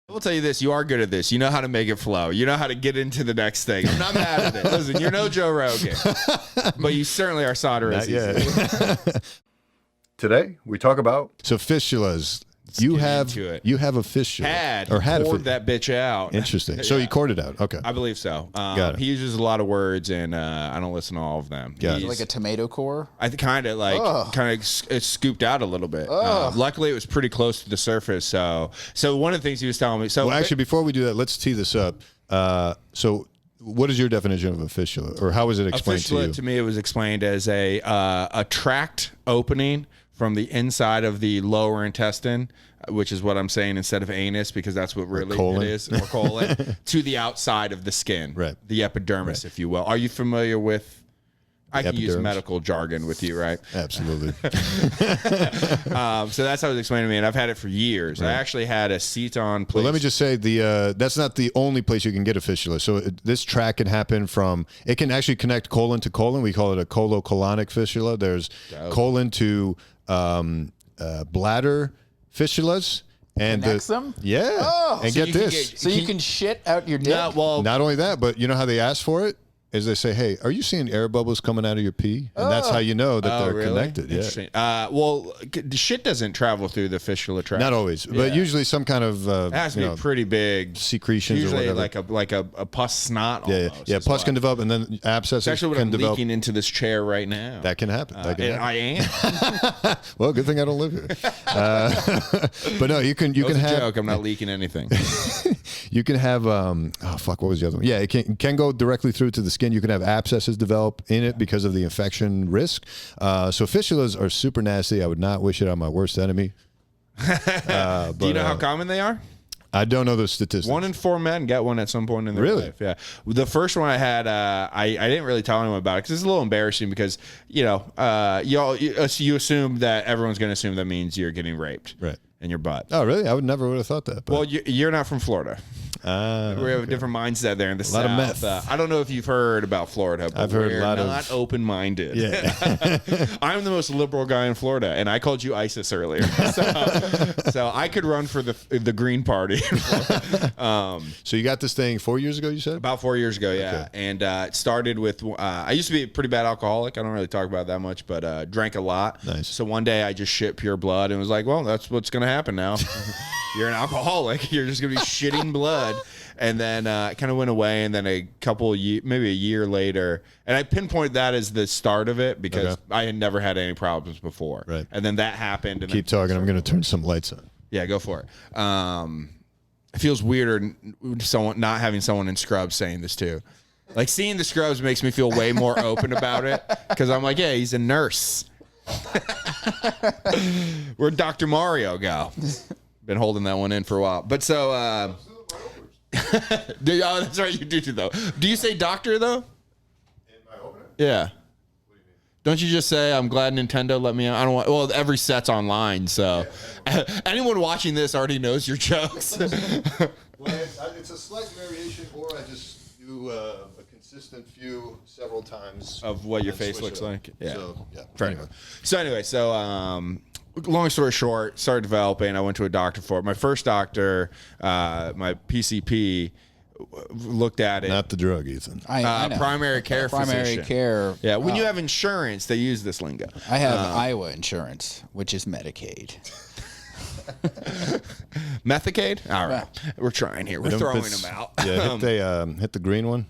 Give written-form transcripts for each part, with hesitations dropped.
I will tell you this. You are good at this. You know how to make it flow. You know how to get into the next thing. I'm not mad at it. Listen, you're no Joe Rogan. But you certainly are Sauter as Today, we talk about... So fistulas. You have a fistula. Had that bitch out. Interesting. So you cored it out. Okay. I believe so. Got it. He uses a lot of words, and I don't listen to all of them. Like a tomato core? I think kind of it's scooped out a little bit. Luckily, it was pretty close to the surface. So one of the things he was telling me. So well, actually, before we do that, let's tee this up. So what is your definition of a fistula, or how was it explained to you? To me, it was explained as a tract opening from the inside of the lower intestine, which is what I'm saying instead of anus, because that's what really it is, or colon, to the outside of the skin, right? The epidermis, if you will. Are you familiar with? I can use medical jargon with you, right? Absolutely. So that's how it was explained to me, and I've had it for years. Right. I actually had a seat-on place. Well, let me just say, that's not the only place you can get a fistula. So this tract can happen from, it can actually connect colon to colon. We call it a colocolonic fistula. There's colon to bladder fistulas. And them? Yeah. Oh. And so get this. So you can shit out your dick? Not only that, but you know how they ask for it? Is they say, hey, are you seeing air bubbles coming out of your pee? And that's how you know that they're connected. Interesting. Yeah. Well, shit doesn't travel through the fistula tract. Not always, but usually some kind of it has to be pretty big secretions. Usually or whatever. like a pus snot. Almost, yeah. Pus can develop, and then abscesses actually what can I'm develop. Leaking into this chair right now. That can happen. I am. Well, good thing I don't live here. But no, you can have. A joke. I'm not leaking anything. You can have. What was the other one? Yeah, it can go directly through to the skin. You can have abscesses develop in it because of the infection risk. So fistulas are super nasty. I would not wish it on my worst enemy. Do you know how common they are? I don't know the statistics. 1 in 4 men get one at some point in their life. Yeah. The first one I had, I didn't really tell anyone about it because it's a little embarrassing because, you assume that everyone's going to assume that means you're getting raped. Right. In your butt. Oh, really? I would never would have thought that. But. Well, you're not from Florida. We have a different mindset there in the South. A lot of meth. I don't know if you've heard about Florida, but I've heard a lot not open-minded. Yeah. I'm the most liberal guy in Florida, and I called you ISIS earlier. So I could run for the Green Party. So you got this thing 4 years ago, you said? About 4 years ago, yeah. Okay. And it started with, I used to be a pretty bad alcoholic. I don't really talk about it that much, but drank a lot. Nice. So one day I just shit pure blood and was like, well, that's what's going to happen now. You're an alcoholic. You're just going to be shitting blood. And then it kind of went away. And then maybe a year later, and I pinpointed that as the start of it because I had never had any problems before. Right. And then that happened. And Keep talking. I'm going to turn some lights on. Yeah, go for it. It feels weirder not having someone in scrubs saying this too. Like seeing the scrubs makes me feel way more open about it because I'm like, yeah, he's a nurse. Where'd Dr. Mario go? Been holding that one in for a while. But so, that's right, you do too, though. Do you say doctor, though? In my opener? Yeah. What do you mean? Don't you just say, I'm glad Nintendo let me on? I don't want, well, every set's online, so anyone watching this already knows your jokes. Well, it's a slight variation, or I just do a consistent few several times of what your face looks like. Yeah. So, yeah. Anyway, long story short, started developing. I went to a doctor for it. My first doctor, my PCP, looked at it. Not the drug, Ethan. I know. Primary care physician. Primary care. Yeah, when you have insurance, they use this lingo. I have Iowa insurance, which is Medicaid. Methicade? All right. We're trying here. We're throwing them out. Yeah, hit the green one.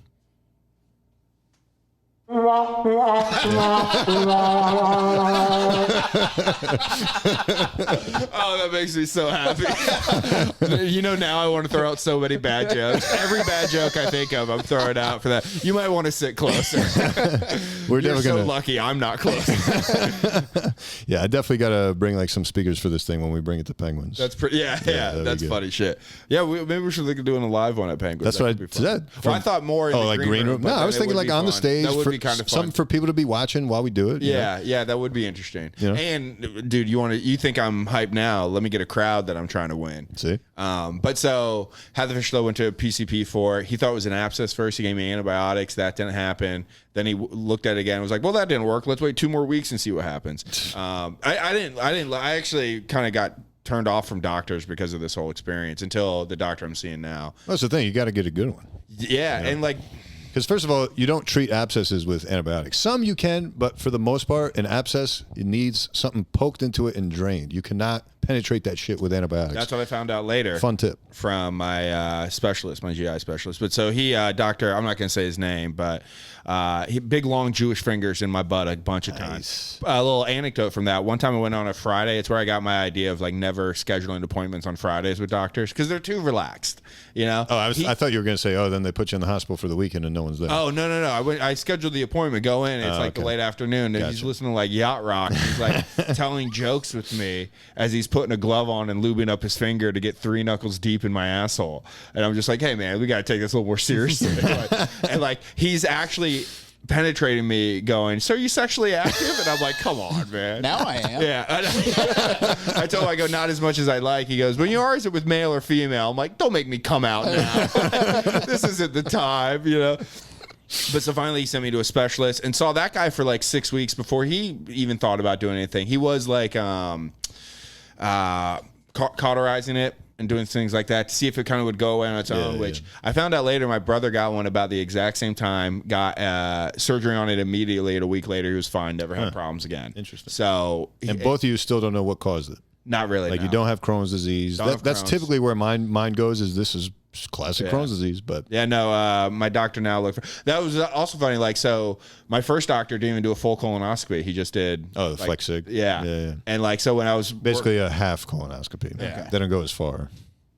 Oh, that makes me so happy. Now I want to throw out so many bad jokes. Every bad joke I think of, I'm throwing out for that. You might want to sit closer. You're so lucky I'm not close. Yeah, I definitely got to bring like some speakers for this thing when we bring it to Penguins. That's pretty. Yeah, that's funny shit. Yeah, maybe we should look at doing a live one at Penguins. That's what I said. Well, I thought more. In the like green room. No, I was thinking like on the stage. That would be kind of fun. Something for people to be watching while we do it. Yeah, that would be interesting. And dude, you think I'm hyped now? Let me get a crowd that I'm trying to win. See. But so had the Fistulas went to a PCP for. He thought it was an abscess first. He gave me antibiotics. That didn't happen. Then he looked at it again and was like, well, that didn't work. Let's wait 2 more weeks and see what happens. I actually kind of got turned off from doctors because of this whole experience until the doctor I'm seeing now. That's the thing. You got to get a good one. Yeah, and like. Because first of all, you don't treat abscesses with antibiotics. Some you can, but for the most part, an abscess, it needs something poked into it and drained. You cannot penetrate that shit with antibiotics. That's what I found out later. Fun tip. From my specialist, my GI specialist. But so he, doctor, I'm not going to say his name, but he big, long Jewish fingers in my butt a bunch of times. A little anecdote from that. One time I went on a Friday. It's where I got my idea of like never scheduling appointments on Fridays with doctors because they're too relaxed, you know? Oh, I thought you were going to say, oh, then they put you in the hospital for the weekend and no one's there. Oh, no. I scheduled the appointment, go in. It's like the late afternoon. And he's listening to like yacht rock. He's like telling jokes with me as he's putting a glove on and lubing up his finger to get 3 knuckles deep in my asshole. And I'm just like, hey, man, we got to take this a little more seriously. and like, he's actually penetrating me going, so are you sexually active? And I'm like, come on, man. Now I am. Yeah. I told him, I go, not as much as I like. He goes, when you are, is it with male or female? I'm like, don't make me come out now. This isn't the time, you know? But so finally he sent me to a specialist and saw that guy for like 6 weeks before he even thought about doing anything. He was like cauterizing it and doing things like that to see if it kind of would go away on its own, which I found out later my brother got one about the exact same time, got surgery on it immediately, and a week later he was fine, never had problems again. Interesting. So and both of you still don't know what caused it. Not really. Like no. you don't have Crohn's disease. Don't have That's Crohn's. typically where mine goes. Is this is classic Crohn's disease, but yeah, no. My doctor now looked for that. Was also funny. Like, so my first doctor didn't even do a full colonoscopy. He just did the like, flex sig. Yeah. And like, so when I was Basically a half colonoscopy. Yeah. They don't go as far.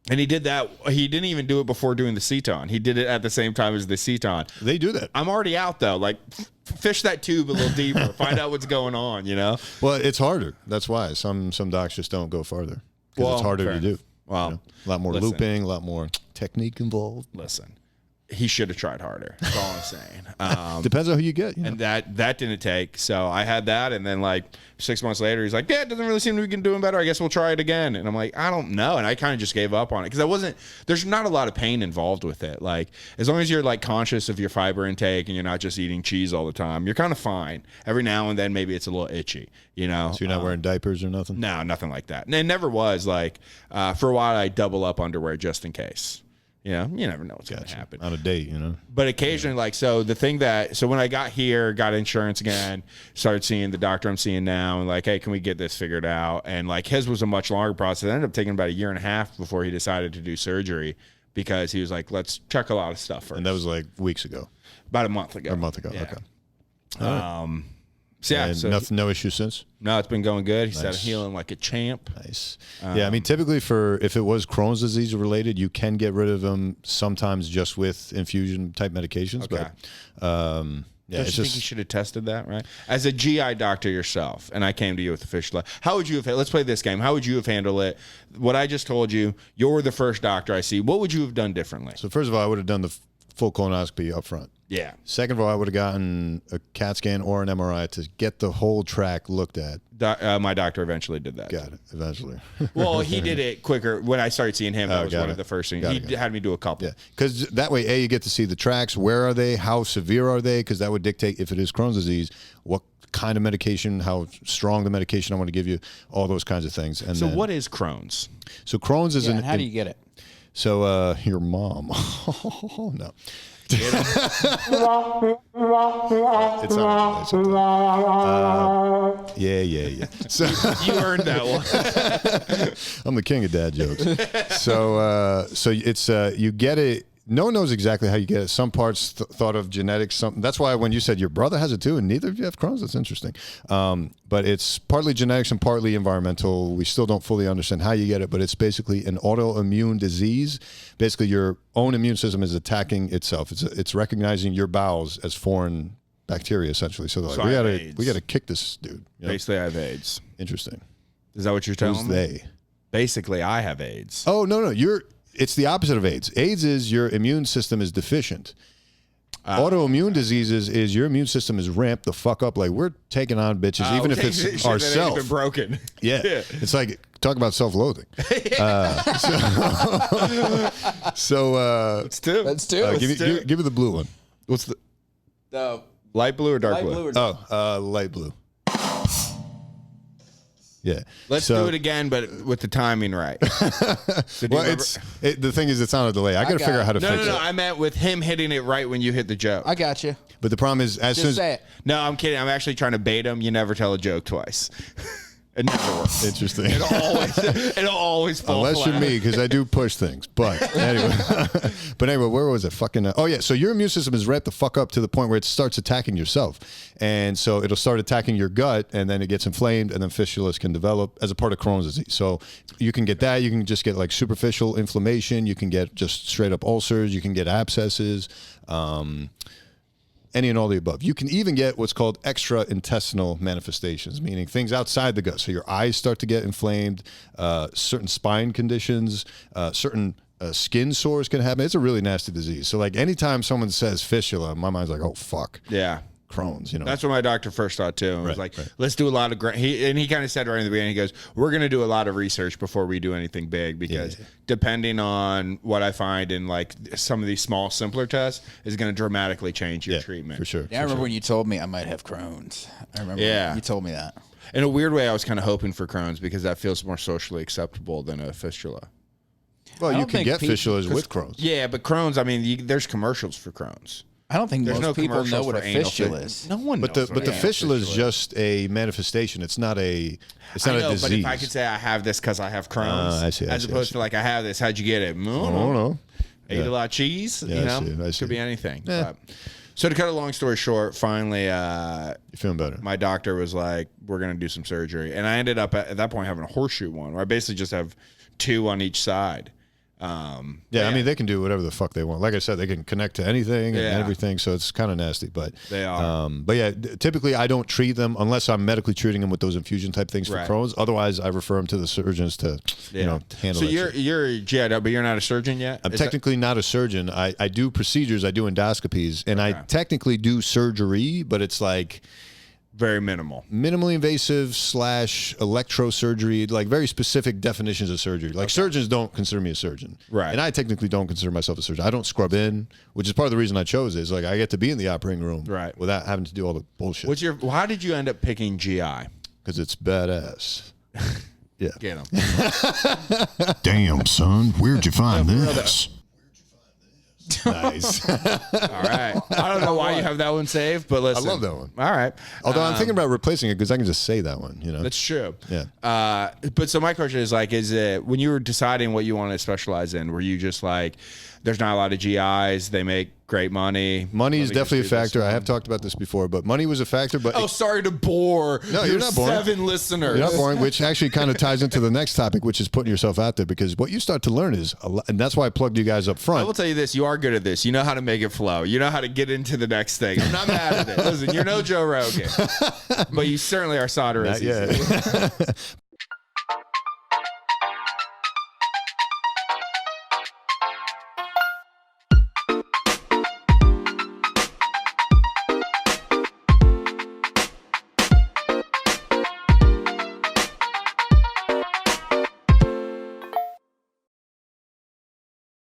and he did that. He didn't even do it before doing the ceton. He did it at the same time as the ceton. They do that. I'm already out though. Like, fish that tube a little deeper. Find out what's going on. You know. Well, it's harder. That's why some docs just don't go farther because it's harder to do. Well, a lot more looping, a lot more technique involved. Listen, he should have tried harder. That's all I'm saying. Depends on who you get. You know? And that didn't take. So I had that, and then like 6 months later, he's like, "Yeah, it doesn't really seem to be doing better. I guess we'll try it again." And I'm like, "I don't know." And I kind of just gave up on it because I wasn't. There's not a lot of pain involved with it. Like as long as you're like conscious of your fiber intake and you're not just eating cheese all the time, you're kind of fine. Every now and then, maybe it's a little itchy. You know. So you're not wearing diapers or nothing. No, nothing like that. And it never was. Like for a while, I double up underwear just in case. You know, you never know what's going to happen. On a date, you know. But occasionally, like, so the thing that, so when I got here, got insurance again, started seeing the doctor I'm seeing now, and like, hey, can we get this figured out? And like, his was a much longer process. It ended up taking about a year and a half before he decided to do surgery because he was like, let's check a lot of stuff first. And that was like weeks ago. About a month ago. Or a month ago. Yeah. Okay. So yeah, And so no issue since. no, it's been going good. He started healing like a champ. Nice. Yeah, I mean, typically if it was Crohn's disease related, you can get rid of them sometimes just with infusion type medications. Okay. But yeah, Don't it's you think you should have tested that, right? As a GI doctor yourself, and I came to you with the fistula, how would you have, let's play this game. How would you have handled it? What I just told you, you're the first doctor I see. What would you have done differently? So first of all, I would have done the full colonoscopy up front. Yeah. Second of all, I would have gotten a CAT scan or an MRI to get the whole tract looked at. My doctor eventually did that. Got it. Eventually. Well, he did it quicker. When I started seeing him, that was got one it. of the first things. Got He it, got it. had me do a couple. Yeah, because that way, you get to see the tracks. Where are they? How severe are they? Because that would dictate if it is Crohn's disease, what kind of medication, how strong the medication I want to give you, all those kinds of things. And So then, what is Crohn's? So Crohn's is And how do you get it? So your mom. No. It's on yeah. So You earned that one. I'm the king of dad jokes. So it's you get it. No one knows exactly how you get it. Some parts thought of genetics. Something that's why when you said your brother has it too, and neither of you have Crohn's, that's interesting. But it's partly genetics and partly environmental. We still don't fully understand how you get it, but it's basically an autoimmune disease. Basically, your own immune system is attacking itself. It's recognizing your bowels as foreign bacteria, essentially. So, they're So like, I have we AIDS. gotta kick this dude. You know? Basically, I have AIDS. Interesting. Is that what you're telling Who's me? they? Basically, I have AIDS. Oh no, it's the opposite of AIDS. AIDS is your immune system is deficient. Autoimmune diseases is your immune system is ramped the fuck up. Like we're taking on bitches, even if Okay, it's shit that ain't ourselves. even broken. Yeah. It's like talk about self-loathing. So Let's do it. give me the blue one. What's the The light blue or dark light blue? blue or Oh, light blue. Yeah. Let's do it again, but with the timing right. So do you Well, remember- the thing is, it's on a delay. I got to got figure it. out how to no, fix no, no. it. I meant with him hitting it right when you hit the joke. I got you. But the problem is, as soon Just as say it. No, I'm kidding. I'm actually trying to bait him. You never tell a joke twice. It never works. interesting. It'll always fall Unless flat. you're me, because I do push things. But anyway, where was it? Fucking. Oh yeah. So your immune system is ramped the fuck up to the point where it starts attacking yourself, and so it'll start attacking your gut, and then it gets inflamed, and then fistulas can develop as a part of Crohn's disease. So you can get that. You can just get like superficial inflammation. You can get just straight up ulcers. You can get abscesses. Any and all the above. You can even get what's called extra-intestinal manifestations, meaning things outside the gut. So your eyes start to get inflamed, certain spine conditions, certain skin sores can happen. It's a really nasty disease. So like anytime someone says fistula, my mind's like, oh, fuck. Yeah. Crohn's, That's what my doctor first thought too. And was like, right. let's do a lot of he kind of said right in the beginning, he goes, we're going to do a lot of research before we do anything big because depending on what I find in like some of these small, simpler tests is going to dramatically change your treatment. For sure. Yeah, I remember when you told me I might have Crohn's. I remember you told me that. In a weird way, I was kind of hoping for Crohn's because that feels more socially acceptable than a fistula. Well, you don't can think get people- fistulas with Crohn's. Yeah, but Crohn's, I mean, there's commercials for Crohn's. I don't think There's most no people know commercials what a for anal fistula fit- is. No one But knows. the fistula is just a manifestation. It's not a disease. But if I could say I have this because I have Crohn's, I see, as opposed to like I have this, how'd you get it? I I don't know. Ate a lot of cheese. Yeah, I see. Could be anything. But, so to cut a long story short, finally, You're feeling better. my doctor was like, "We're gonna do some surgery," and I ended up at that point having a horseshoe one, where I basically just have two on each side. I mean, they can do whatever the fuck they want. Like I said, they can connect to anything and everything, so it's kind of nasty. But They are. But yeah, typically I don't treat them unless I'm medically treating them with those infusion type things for Right. Crohn's. Otherwise, I refer them to the surgeons to handle. So that you're shit. you're a GI, but you're not a surgeon yet. I'm Is that- technically not a surgeon. I do procedures. I do endoscopies, and I technically do surgery, but it's like very minimal. minimally invasive / electrosurgery, like very specific definitions of surgery. Like surgeons don't consider me a surgeon. Right. And I technically don't consider myself a surgeon. I don't scrub in, which is part of the reason I chose it. Is like I get to be in the operating room Right. without having to do all the bullshit. How did you end up picking GI? Because it's badass. Yeah. Get him. Damn, son, where'd you find this? Nice. All right. I don't know why you have that one saved, but listen. love that one. All right. Although I'm thinking about replacing it because I can just say that one, That's true. Yeah. But so my question is like, is it when you were deciding what you want to specialize in, were you just like, there's not a lot of GIs, they make great money. Money is Let me just definitely a do this factor. I one. have talked about this before, but money was a factor. But Oh, sorry to bore. No, your you're not boring. 7 listeners. You're not boring, which actually kind of ties into the next topic, which is putting yourself out there. Because what you start to learn is, a lot, and that's why I plugged you guys up I front. will tell you this: you are good at this. You know how to make it flow. You know how to get into the next thing. I'm not mad at it. Listen, you're no Joe Rogan, but you certainly are Sauter. Not yet.